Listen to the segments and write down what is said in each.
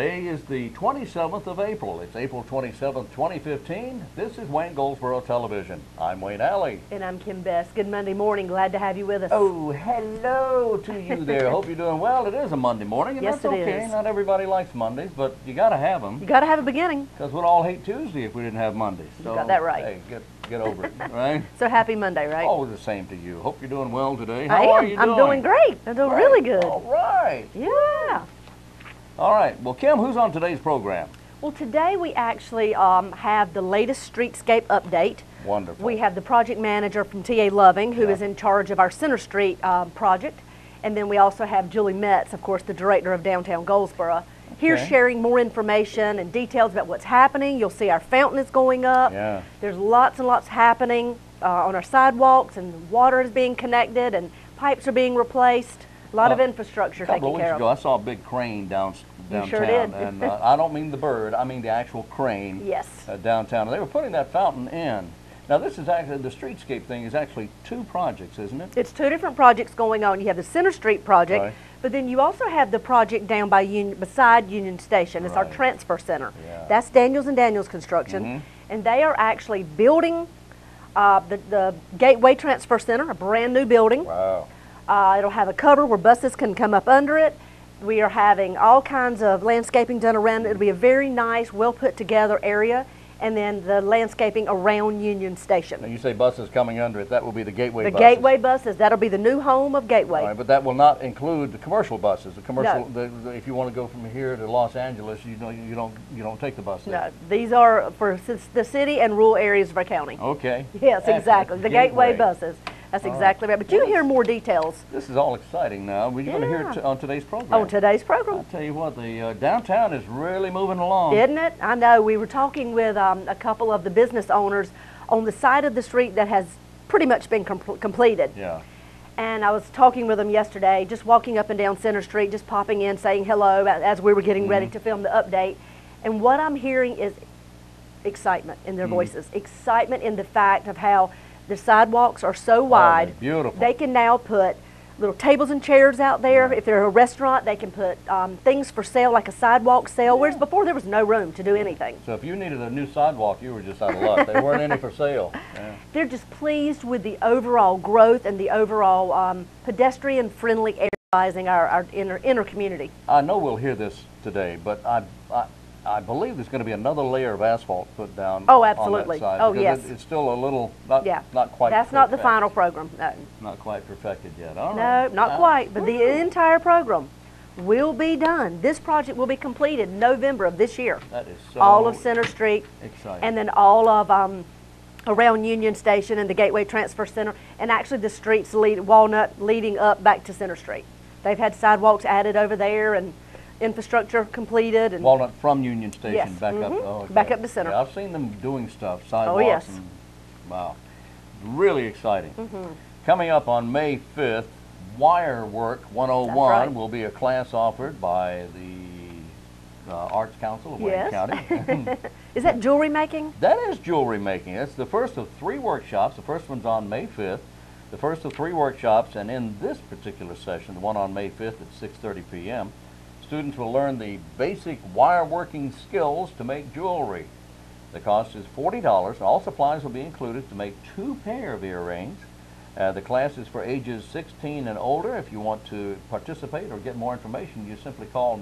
Today is the 27th of April. It's April 27th, 2015. This is Wayne Goldsboro Television. I'm Wayne Alley. And I'm Kim Best. Good Monday morning. Glad to have you with us. Oh, hello to you there. Hope you're doing well. It is a Monday morning, and yes, that's okay. Is. Not everybody likes Mondays, but you got to have them. You got to have a beginning. Because we'd all hate Tuesday if we didn't have Mondays. So, you got that right. Hey, get over it, right? So happy Monday, right? Oh, the same to you. Hope you're doing well today. How are you doing? I'm doing great. I'm doing really good. All right. Yeah. All right. Well, Kim, who's on today's program? Well, today we actually have the latest Streetscape update. Wonderful. We have the project manager from TA Loving, who is in charge of our Center Street project. And then we also have Julie Metz, of course, the director of Downtown Goldsboro, here sharing more information and details about what's happening. You'll see our fountain is going up. Yeah. There's lots and lots happening on our sidewalks, and water is being connected, and pipes are being replaced. A lot of infrastructure taken care of. A couple of weeks ago, I saw a big crane downtown. You sure did. And I don't mean the bird, I mean the actual crane. Yes. Downtown. And they were putting that fountain in. Now, this is actually, the Streetscape thing is actually two projects, isn't it? It's two different projects going on. You have the Center Street project, right. But then you also have the project down by beside Union Station. It's our transfer center. Yeah. That's Daniels and Daniels Construction. And they are actually building the Gateway Transfer Center, a brand new building. Wow. It'll have a cover where buses can come up under it. We are having all kinds of landscaping done around it. It'll be a very nice, well put together area. And then the landscaping around Union Station. Now you say buses coming under it, that will be the Gateway buses. The Gateway buses, that'll be the new home of Gateway. All right, but that will not include the commercial buses. The commercial, if you want to go from here to Los Angeles, you don't take the bus there. No, these are for the city and rural areas of our county. Okay. Yes, exactly. The Gateway buses. That's exactly right. But you'll hear more details. This is all exciting now. We're going to hear it on today's program. On today's program. I'll tell you what, the downtown is really moving along. Isn't it? I know. We were talking with a couple of the business owners on the side of the street that has pretty much been completed. Yeah. And I was talking with them yesterday, just walking up and down Center Street, just popping in, saying hello as we were getting ready to film the update. And what I'm hearing is excitement in their voices. Excitement in the fact of how the sidewalks are so wide. Beautiful. They can now put little tables and chairs out there. If they're a restaurant, they can put things for sale, like a sidewalk sale, whereas before there was no room to do anything. So if you needed a new sidewalk, you were just out of luck. There weren't any for sale. Yeah. They're just pleased with the overall growth and the overall pedestrian-friendly arealizing our inner community. I know we'll hear this today, but I believe there's going to be another layer of asphalt put down. Oh, absolutely. On that side, oh, yes. It's still a little, not quite That's perfect. not the final program. No. Not quite perfected yet. All no, right. not quite. But the entire program will be done. This project will be completed in November of this year. That is so all of Center Street. Exciting. And then all of around Union Station and the Gateway Transfer Center, and actually the streets Walnut leading up back to Center Street. They've had sidewalks added over there and infrastructure completed. And Walnut from Union Station back up. Oh, okay. Back up to Center. Yeah, I've seen them doing stuff, sidewalks. Oh, yes. And, wow. Really exciting. Coming up on May 5th, Wire Work 101 will be a class offered by the Arts Council of Wayne County. Is that jewelry making? That is jewelry making. It's the first of 3 workshops. The first one's on May 5th. The first of 3 workshops, and in this particular session, the one on May 5th at 6:30 p.m., students will learn the basic wire working skills to make jewelry. The cost is $40. All supplies will be included to make 2 pair of earrings. The class is for ages 16 and older. If you want to participate or get more information, you simply call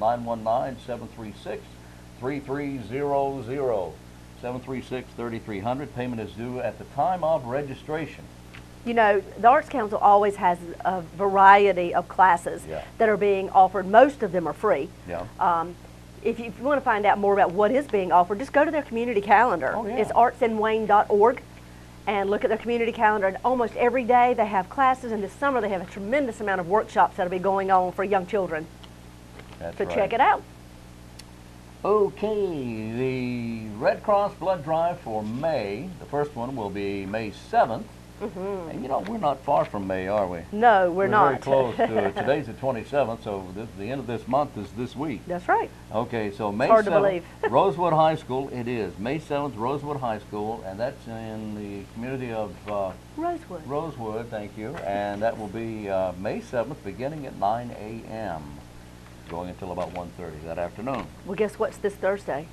919-736-3300. 736-3300. Payment is due at the time of registration. You know, the Arts Council always has a variety of classes that are being offered. Most of them are free. Yeah. If you want to find out more about what is being offered, just go to their community calendar. Oh, yeah. It's artsinwayne.org, and look at their community calendar. And almost every day they have classes, and this summer they have a tremendous amount of workshops that will be going on for young children. That's so right. check it out. Okay, the Red Cross Blood Drive for May, the first one will be May 7th. And you know, we're not far from May, are we? No, we're not. Very close to it. Today's the 27th, so the end of this month is this week. That's right. Okay, so May 7th, hard to believe. Rosewood High School, it is. May 7th, Rosewood High School, and that's in the community of Rosewood. Rosewood, thank you. And that will be May 7th, beginning at 9 a.m. going until about 1:30 that afternoon. Well, guess what's this Thursday?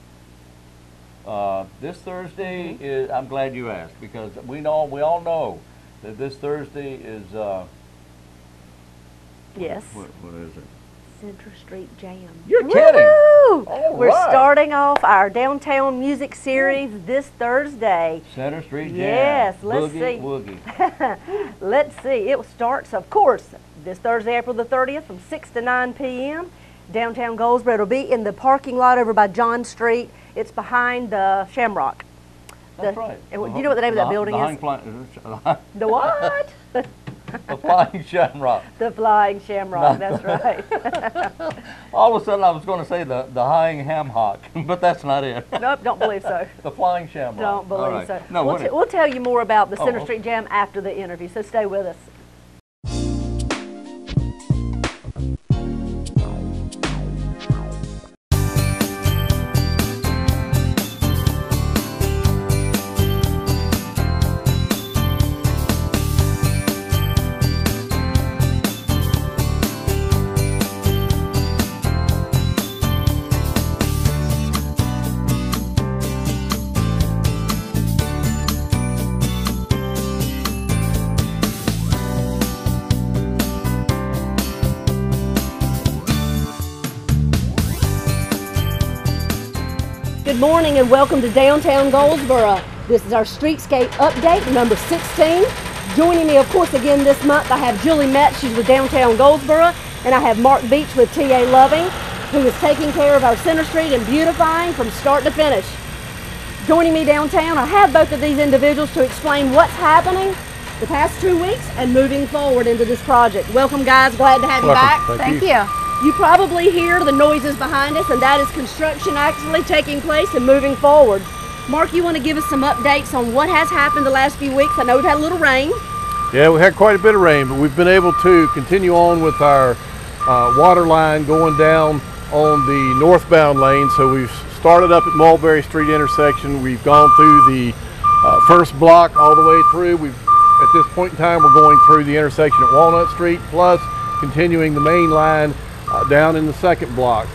This Thursday is, I'm glad you asked, because we all know that this Thursday is, Yes. what is it? Center Street Jam. You're kidding! Woo! We're starting off our downtown music series this Thursday. Center Street Jam. Yes, let's see. Woogie. Let's see. It starts, of course, this Thursday, April the 30th from 6 to 9 p.m. Downtown Goldsboro. It'll be in the parking lot over by John Street. It's behind the Shamrock. That's right. And do you know what the name of that building is? The what? The Flying Shamrock. The Flying Shamrock, that's right. All of a sudden I was going to say the Hanging Ham Hock, but that's not it. Nope, don't believe so. The Flying Shamrock. Don't believe so. No, we'll tell you more about the Center Street Jam after the interview, so stay with us. Good morning and welcome to Downtown Goldsboro. This is our Streetscape update, number 16. Joining me, of course, again this month, I have Julie Metz, she's with Downtown Goldsboro, and I have Mark Beach with TA Loving, who is taking care of our Center Street and beautifying from start to finish. Joining me downtown, I have both of these individuals to explain what's happening the past 2 weeks and moving forward into this project. Welcome, guys. Glad to have you back. Thank you. You probably hear the noises behind us, and that is construction actually taking place and moving forward. Mark, you want to give us some updates on what has happened the last few weeks? I know we've had a little rain. Yeah, we had quite a bit of rain, but we've been able to continue on with our water line going down on the northbound lane. So we've started up at Mulberry Street intersection. We've gone through the first block all the way through. At this point in time, we're going through the intersection at Walnut Street, plus continuing the main line down in the second block.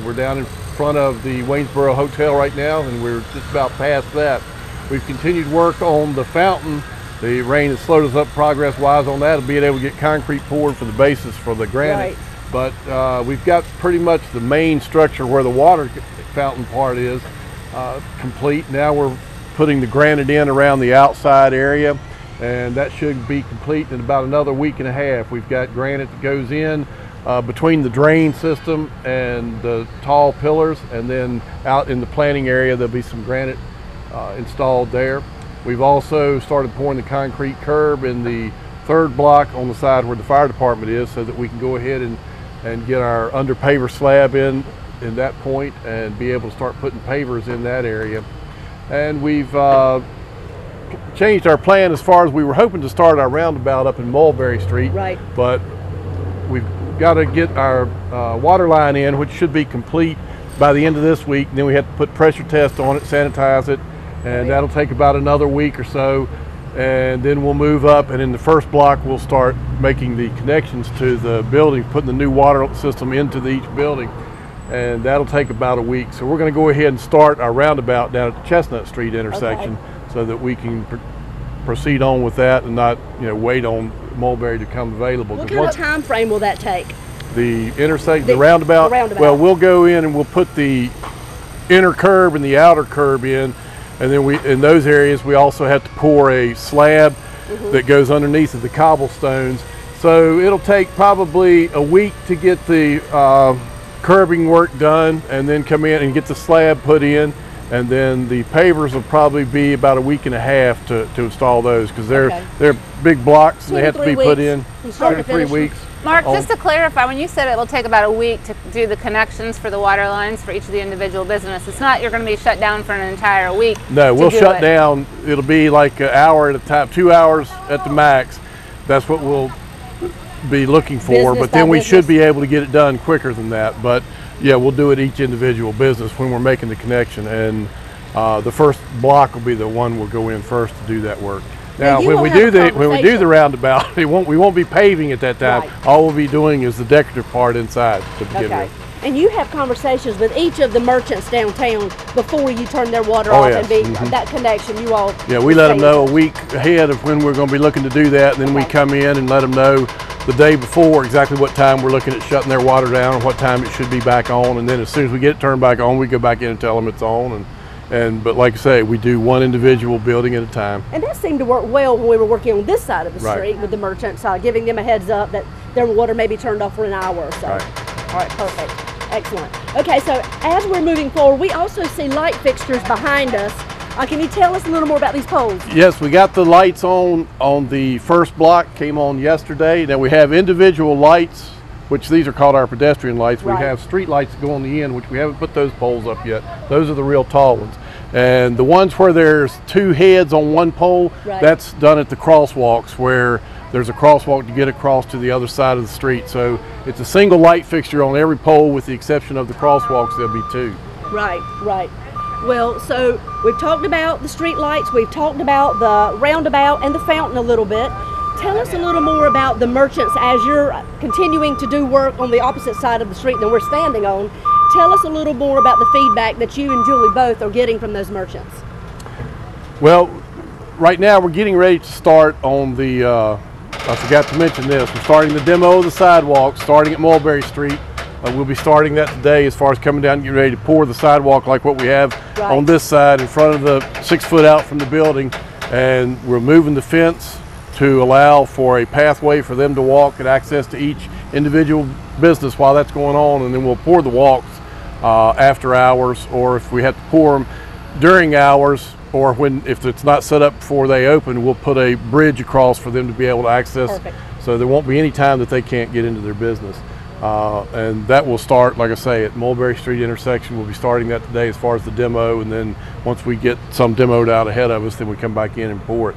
We're down in front of the Waynesboro Hotel right now, and we're just about past that. We've continued work on the fountain. The rain has slowed us up progress-wise on that, being able to get concrete poured for the basis for the granite. Right. But we've got pretty much the main structure where the water fountain part is complete. Now we're putting the granite in around the outside area, and that should be complete in about another week and a half. We've got granite that goes in between the drain system and the tall pillars, and then out in the planting area there'll be some granite installed there. We've also started pouring the concrete curb in the third block on the side where the fire department is, so that we can go ahead and get our under paver slab in that point and be able to start putting pavers in that area. And we've changed our plan as far as we were hoping to start our roundabout up in Mulberry Street. Right. But we've got to get our water line in, which should be complete by the end of this week. And then we have to put pressure test on it, sanitize it, and that'll take about another week or so. And then we'll move up, and in the first block we'll start making the connections to the building, putting the new water system into each building, and that'll take about a week. So we're going to go ahead and start our roundabout down at the Chestnut Street intersection, so that we can proceed on with that and not, wait on Mulberry to come available. What kind of time frame will that take? The intersection, the roundabout? Well, we'll go in and we'll put the inner curb and the outer curb in, and then in those areas we also have to pour a slab that goes underneath of the cobblestones. So it'll take probably a week to get the curbing work done, and then come in and get the slab put in. And then the pavers will probably be about a week and a half to install those, because they're big blocks and they have to be put in 2 to 3 weeks. Mark, just to clarify, when you said it will take about a week to do the connections for the water lines for each of the individual businesses, it's not you're going to be shut down for an entire week. No, we'll shut down. It'll be like an hour at a time, 2 hours at the max. That's what we'll be looking for, but then we should be able to get it done quicker than that. But yeah, we'll do it each individual business when we're making the connection, and the first block will be the one we'll go in first to do that work. Now, when we do the roundabout, we won't be paving at that time. Right. All we'll be doing is the decorative part inside to begin with. And you have conversations with each of the merchants downtown before you turn their water Oh, off yes. and be that connection. You all. Yeah, we let them know a week ahead of when we're going to be looking to do that, and then we come in and let them know the day before exactly what time we're looking at shutting their water down and what time it should be back on. And then as soon as we get it turned back on, we go back in and tell them it's on. But like I say, we do one individual building at a time. And that seemed to work well when we were working on this side of the Right. street with the merchants, giving them a heads up that their water may be turned off for an hour or so. Right. All right, perfect. Excellent. Okay, so as we're moving forward, we also see light fixtures behind us. Can you tell us a little more about these poles? Yes, we got the lights on the first block, came on yesterday. Now we have individual lights, which these are called our pedestrian lights. Right. We have street lights that go on the end, which we haven't put those poles up yet. Those are the real tall ones. And the ones where there's two heads on one pole, Right. that's done at the crosswalks, where there's a crosswalk to get across to the other side of the street. So it's a single light fixture on every pole with the exception of the crosswalks, there'll be two. Right, right. Well, so we've talked about the street lights, we've talked about the roundabout and the fountain a little bit. Tell us a little more about the merchants as you're continuing to do work on the opposite side of the street than we're standing on. Tell us a little more about the feedback that you and Julie both are getting from those merchants. Well, right now we're getting ready to start on the, I forgot to mention this, we're starting the demo of the sidewalk, starting at Mulberry Street. We'll be starting that today as far as coming down and getting ready to pour the sidewalk like what we have Right. on this side in front of the 6 foot out from the building. And we're moving the fence to allow for a pathway for them to walk and access to each individual business while that's going on. And then we'll pour the walks after hours, or if we have to pour them during hours, or if it's not set up before they open, we'll put a bridge across for them to be able to access. Perfect. So there won't be any time that they can't get into their business. And that will start, like I say, at Mulberry Street intersection. We'll be starting that today as far as the demo, and then once we get some demoed out ahead of us, then we come back in and pour it.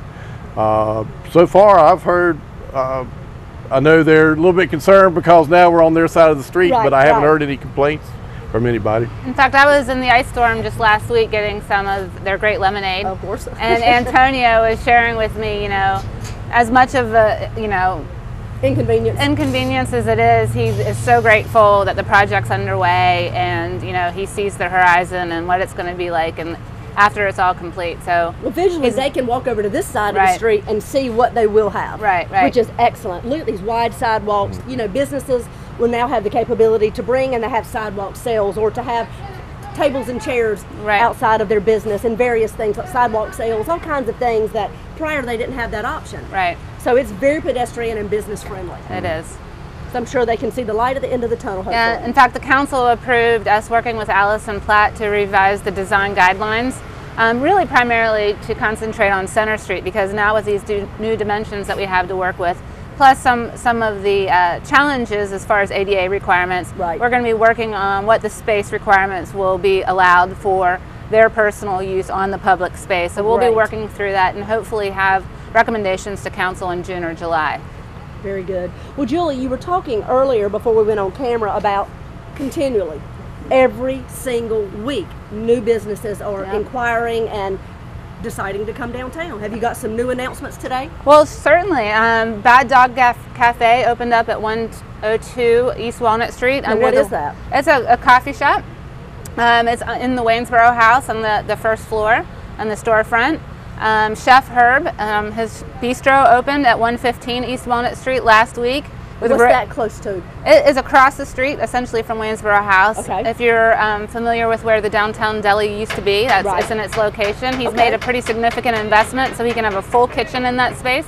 So far I've heard, I know they're a little bit concerned because now we're on their side of the street, Right, but I haven't right. heard any complaints from anybody. In fact, I was in the ice storm just last week getting some of their great lemonade. Of course. And Antonio was sharing with me, as much of a, Inconvenience. as it is, he is so grateful that the project's underway, and he sees the horizon and what it's going to be like, and after it's all complete. So Well, visually, they can walk over to this side of the Right. street and see what they will have. Right. Which is excellent. Look at these wide sidewalks. Businesses will now have the capability to bring and to have sidewalk sales, or to have tables and chairs Right. outside of their business, and various things like sidewalk sales, all kinds of things that prior they didn't have that option. Right, So it's very pedestrian and business friendly. it is. So I'm sure they can see the light at the end of the tunnel. Yeah, Hopefully. in fact, the council approved us working with Allison Platt to revise the design guidelines, really primarily to concentrate on Center Street, because now with these new dimensions that we have to work with, plus some of the challenges as far as ADA requirements, Right. we're going to be working on what the space requirements will be allowed for their personal use on the public space. So we'll Right. be working through that and hopefully have recommendations to council in June or July. Very good. Well, Julie, you were talking earlier before we went on camera about continually, every single week, new businesses are Yeah. inquiring and deciding to come downtown. Have you got some new announcements today? Well, certainly. Bad Dog Cafe opened up at 102 East Walnut Street. Now, what is that? It's a coffee shop. It's in the Waynesboro house on the first floor on the storefront. Chef Herb, his bistro opened at 115 East Walnut Street last week. What's that close to? It is across the street, essentially from Waynesboro House. Okay. If you're familiar with where the downtown deli used to be, Right. it's in its location. He's Okay. made a pretty significant investment so he can have a full kitchen in that space.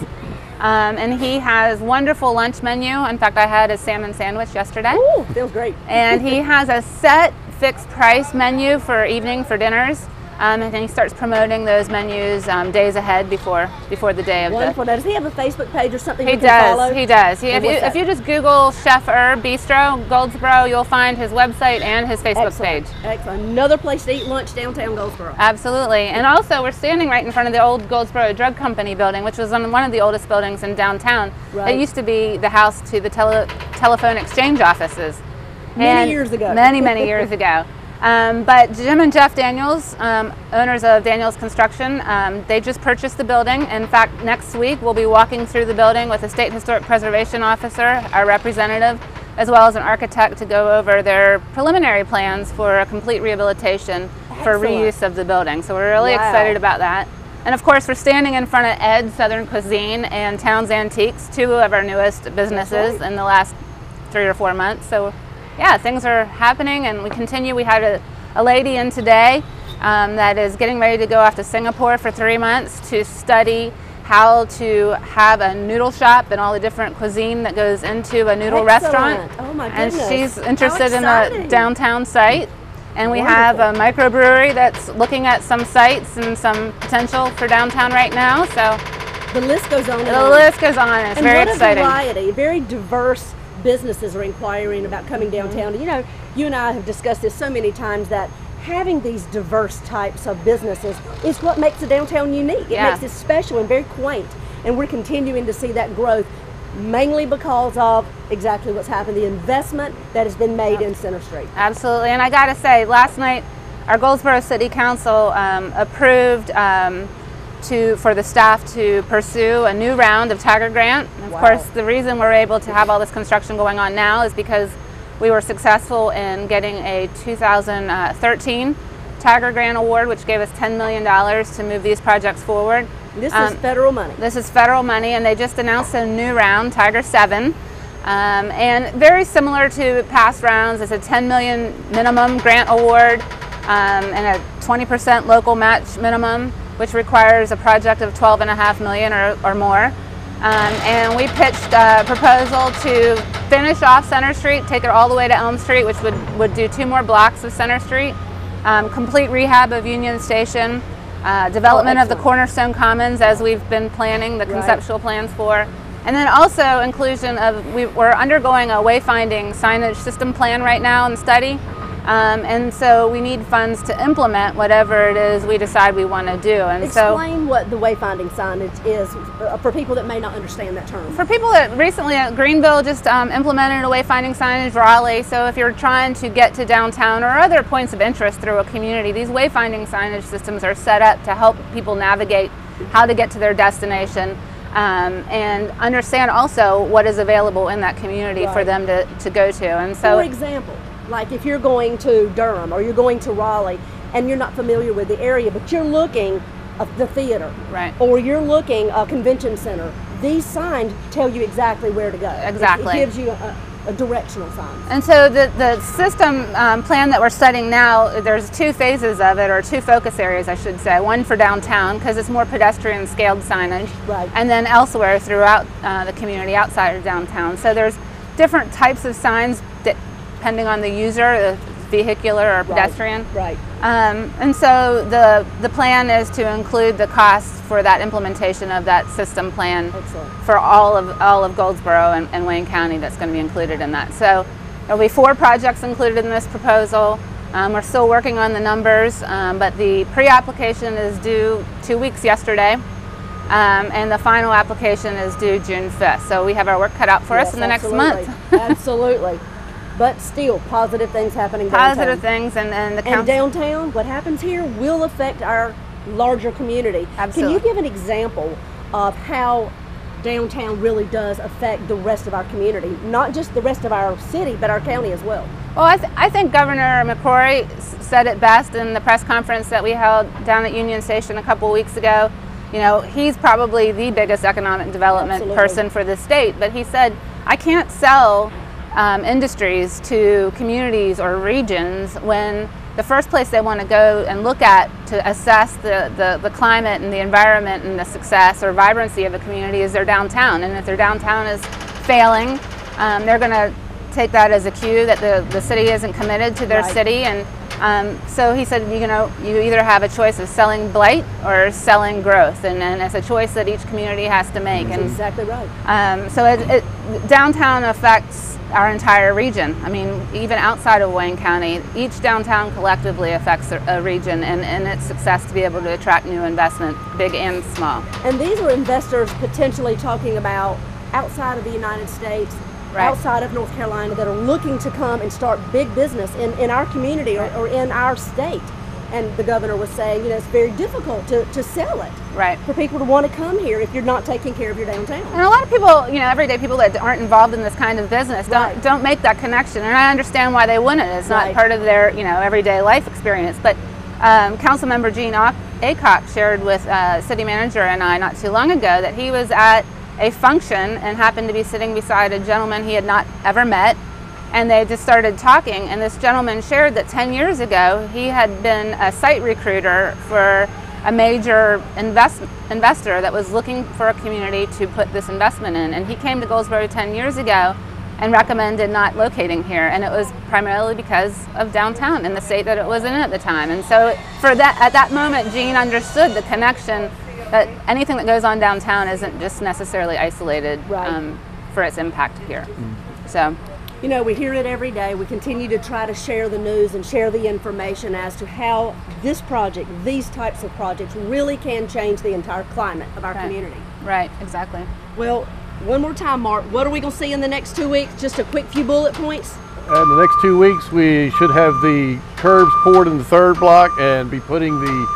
And he has wonderful lunch menu. In fact, I had a salmon sandwich yesterday. Ooh, feels great. And he has a set fixed price menu for evening for dinners. And then he starts promoting those menus days ahead before the day of Wonderful. Now, does he have a Facebook page or something He you can follow? does. He does. And what's If that? you just Google Chef Herb Bistro Goldsboro, you'll find his website and his Facebook Excellent. page. Excellent. Another place to eat lunch downtown Goldsboro. Absolutely. And also, we're standing right in front of the old Goldsboro Drug Company building, which was one of the oldest buildings in downtown. Right. It used to be the house to the telephone exchange offices. Many years ago. Many years ago. But Jim and Jeff Daniels, owners of Daniels Construction, they just purchased the building. In fact, next week we'll be walking through the building with a State Historic Preservation Officer, our representative, as well as an architect to go over their preliminary plans for a complete rehabilitation for reuse of the building. So we're really excited about that. And of course, we're standing in front of Ed's Southern Cuisine and Town's Antiques, two of our newest businesses in the last 3 or 4 months. So yeah, things are happening and we continue. We had a lady in today that is getting ready to go off to Singapore for 3 months to study how to have a noodle shop and all the different cuisine that goes into a noodle restaurant. Oh my goodness. And she's interested in the downtown site. And we have a microbrewery that's looking at some sites and some potential for downtown right now. So the list goes on. The list goes on. It's very exciting. What a variety, very diverse businesses are inquiring about coming downtown. You know, you and I have discussed this so many times that having these diverse types of businesses is what makes the downtown unique. It makes it special and very quaint. And we're continuing to see that growth, mainly because of exactly what's happened, the investment that has been made in Center Street. Absolutely, and I gotta say, last night our Goldsboro City Council approved for the staff to pursue a new round of Tiger Grant. Of course, the reason we're able to have all this construction going on now is because we were successful in getting a 2013 Tiger Grant Award, which gave us $10 million to move these projects forward. This is federal money. This is federal money, and they just announced a new round, Tiger 7. And very similar to past rounds, it's a $10 million minimum grant award and a 20% local match minimum, which requires a project of $12.5 million or more. And we pitched a proposal to finish off Center Street, take it all the way to Elm Street, which would do 2 more blocks of Center Street, complete rehab of Union Station, development of the Cornerstone Commons as we've been planning the conceptual plans for, and then also inclusion of, we're undergoing a wayfinding signage system plan right now and study, and so we need funds to implement whatever it is we decide we want to do. And explain what the wayfinding signage is for people that may not understand that term. For people that recently, Greenville just implemented a wayfinding signage, Raleigh, so if you're trying to get to downtown or other points of interest through a community, these wayfinding signage systems are set up to help people navigate how to get to their destination and understand also what is available in that community for them to go to. And so, for example, like if you're going to Durham or you're going to Raleigh and you're not familiar with the area, but you're looking at the theater, or you're looking a convention center, these signs tell you exactly where to go. Exactly. It gives you a directional sign. And so the system plan that we're studying now, there's 2 phases of it, or 2 focus areas I should say. One for downtown, because it's more pedestrian scaled signage, and then elsewhere throughout the community outside of downtown. So there's different types of signs depending on the user, vehicular or pedestrian. And so the plan is to include the costs for that implementation of that system plan for all of Goldsboro and Wayne County that's going to be included in that. So there'll be 4 projects included in this proposal. We're still working on the numbers, but the pre-application is due 2 weeks yesterday, and the final application is due June 5th. So we have our work cut out for us in the next month. Absolutely. But still, positive things happening downtown. Positive things, and the council. And downtown, what happens here will affect our larger community. Absolutely. Can you give an example of how downtown really does affect the rest of our community? Not just the rest of our city, but our county as well. Well, I think Governor McCrory said it best in the press conference that we held down at Union Station a couple weeks ago. You know, he's probably the biggest economic development person for the state, but he said, I can't sell industries to communities or regions when the first place they want to go and look at to assess the climate and the environment and the success or vibrancy of a community is their downtown. And if their downtown is failing, they're going to take that as a cue that the city isn't committed to their city. And so he said, you know, you either have a choice of selling blight or selling growth, and it's a choice that each community has to make. That's exactly right. So downtown affects our entire region. I mean, even outside of Wayne County, each downtown collectively affects a region and its success to be able to attract new investment, big and small. And these are investors potentially talking about outside of the United States, outside of North Carolina, that are looking to come and start big business in our community or in our state. And the governor was saying, it's very difficult to sell it. Right. For people to want to come here if you're not taking care of your downtown. And a lot of people, everyday people that aren't involved in this kind of business don't make that connection. And I understand why they wouldn't. It's not part of their, everyday life experience. But Councilmember Gene Aycock shared with city manager and I not too long ago that he was at a function and happened to be sitting beside a gentleman he had not ever met. And they just started talking, and this gentleman shared that 10 years ago he had been a site recruiter for a major investor that was looking for a community to put this investment in. And he came to Goldsboro 10 years ago and recommended not locating here, and it was primarily because of downtown and the state that it was in at the time. And so at that moment, Gene understood the connection that anything that goes on downtown isn't just necessarily isolated for its impact here. So. We hear it every day. We continue to try to share the news and share the information as to how this project, these types of projects, really can change the entire climate of our community. Right, exactly. Well, one more time, Mark, what are we going to see in the next 2 weeks? Just a quick few bullet points. In the next 2 weeks, we should have the curbs poured in the third block and be putting the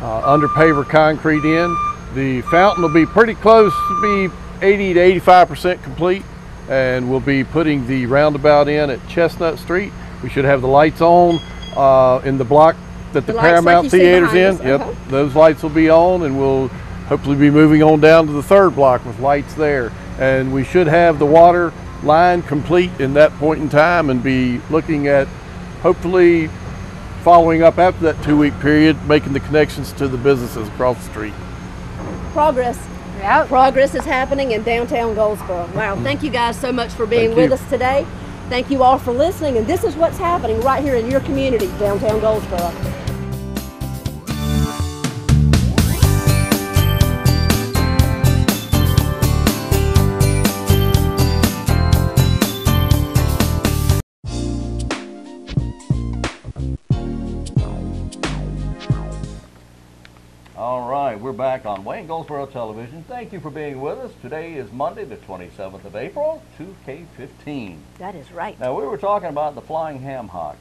under paver concrete in. The fountain will be pretty close to be 80 to 85% complete. And we'll be putting the roundabout in at Chestnut Street. We should have the lights on in the block that the Paramount Theater's in. Yep, those lights will be on, and we'll hopefully be moving on down to the third block with lights there. And we should have the water line complete in that point in time and be looking at hopefully following up after that 2-week period, making the connections to the businesses across the street. Progress. Yep. Progress is happening in downtown Goldsboro. Wow, thank you guys so much for being with us today. Thank you all for listening, and this is what's happening right here in your community, downtown Goldsboro. All right, we're back on Wayne Goldsboro Television. Thank you for being with us. Today is Monday, the 27th of April, 2K15. That is right. Now, we were talking about the flying ham hock.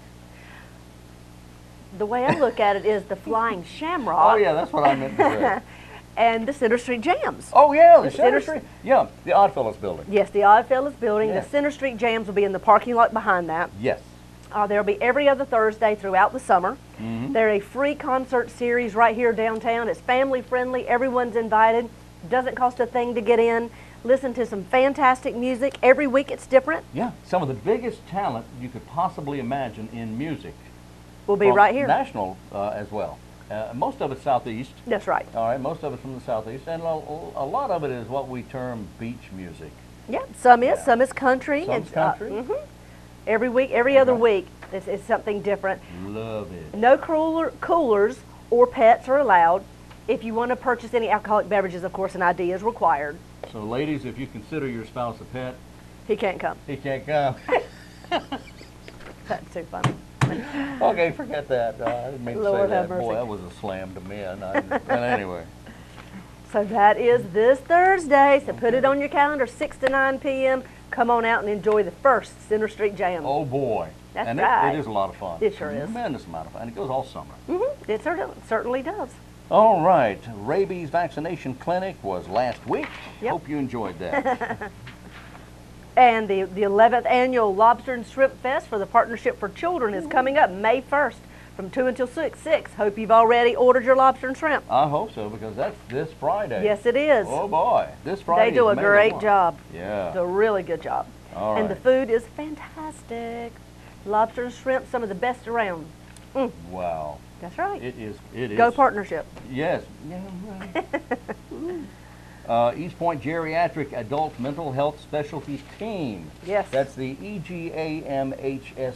The way I look at it is the flying shamrock. Oh, yeah, that's what I meant to say. And the Center Street Jams. Oh, yeah, the Center Street. Yeah, the Oddfellows building. Yes, the Oddfellows building. Yeah. The Center Street Jams will be in the parking lot behind that. Yes. They'll be every other Thursday throughout the summer. Mm-hmm. They're a free concert series right here downtown. It's family friendly. Everyone's invited. Doesn't cost a thing to get in. Listen to some fantastic music. Every week it's different. Yeah, some of the biggest talent you could possibly imagine in music. We'll be right here. National as well. Most of it's Southeast. That's right. All right, most of it's from the Southeast. And a lot of it is what we term beach music. Yeah, some is country. Some's country. Every week, every other week, it's something different. Love it. No coolers or pets are allowed. If you want to purchase any alcoholic beverages, of course, an ID is required. So, ladies, if you consider your spouse a pet, he can't come. He can't come. That's too funny. Okay, forget that. I didn't mean to Lord say have that. mercy. Boy, that was a slam to men. But anyway. So that is this Thursday. So put it on your calendar, 6 to 9 p.m. Come on out and enjoy the first Center Street Jam. Oh, boy. That's and right. it is a lot of fun. It sure is. Tremendous amount of fun. And it goes all summer. It certainly does. All right. Rabies vaccination clinic was last week. Yep. Hope you enjoyed that. And the 11th annual Lobster and Shrimp Fest for the Partnership for Children is coming up May 1st from 2 until 6. Hope you've already ordered your lobster and shrimp. I hope so, because that's this Friday. Yes, it is. Oh, boy. This Friday They do a is May great 1. job. Yeah. It's a really good job. All And the right. food is fantastic. Lobster and shrimp, some of the best around. Wow. That's right. It is. Go Partnership. Yes. Yeah, right. East Point Geriatric Adult Mental Health Specialty Team. Yes. That's the EGAMHST.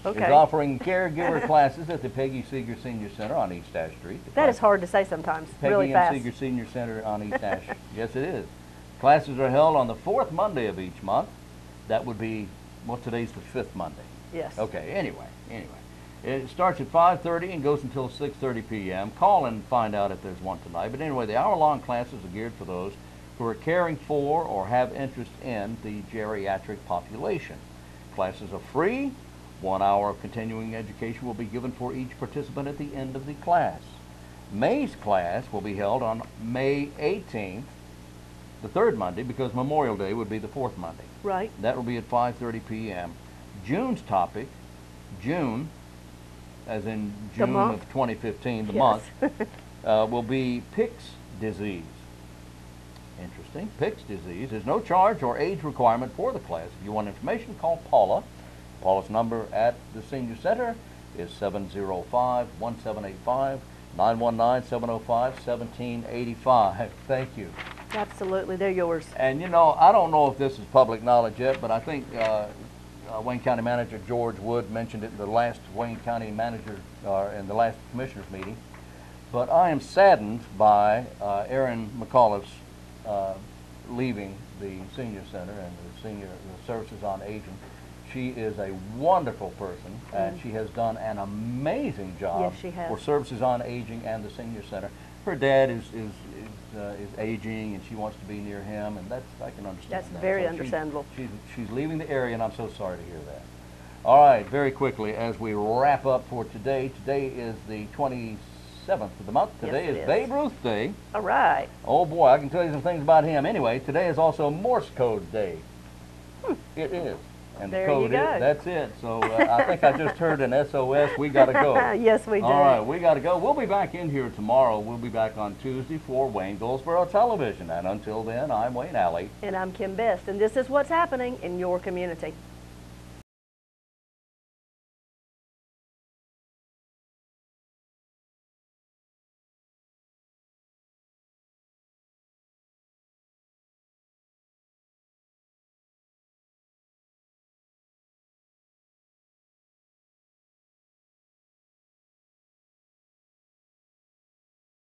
Okay. Is offering caregiver classes at the Peggy Seeger Senior Center on East Ash Street. That is hard to say sometimes. Peggy Really and fast. Seeger Senior Center on East Ash. Yes, it is. Classes are held on the 4th Monday of each month. That would be, well, today's the 5th Monday. Yes. Okay, anyway. It starts at 5:30 and goes until 6:30 p.m. Call and find out if there's one tonight. But anyway, the hour-long classes are geared for those who are caring for or have interest in the geriatric population. Classes are free. 1 hour of continuing education will be given for each participant at the end of the class. May's class will be held on May 18th, the third Monday, because Memorial Day would be the fourth Monday. Right. That will be at 5:30 p.m. June's topic, June, as in June of 2015, the Yes. month, will be Pick's disease. Interesting. Pick's disease. There's no charge or age requirement for the class. If you want information, call Paula. Paula's number at the Senior Center is 705-1785, 919-705-1785. Thank you. Absolutely, they're yours. And you know, I don't know if this is public knowledge yet, but I think Wayne County Manager George Wood mentioned it in the last Wayne County Manager, in the last Commissioners meeting. But I am saddened by Erin McAuliffe's leaving the Senior Center and the Services on Aging. She is a wonderful person, and she has done an amazing job Yes, she has. for Services on Aging and the Senior Center. Her dad is aging, and she wants to be near him, and that's, I can understand That's that. very So understandable. She's leaving the area, and I'm so sorry to hear that. All right, very quickly, as we wrap up for today, today is the 27th of the month. Yes, Today it is is. Babe Ruth Day. All right. Oh boy, I can tell you some things about him. Anyway, today is also Morse Code Day. It is. And There the you code go. is, that's it. So I think I just heard an SOS, we gotta go. Yes, we do. All right, we gotta go. We'll be back in here tomorrow. We'll be back on Tuesday for Wayne Goldsboro Television. And until then, I'm Wayne Alley. And I'm Kim Best, and this is what's happening in your community.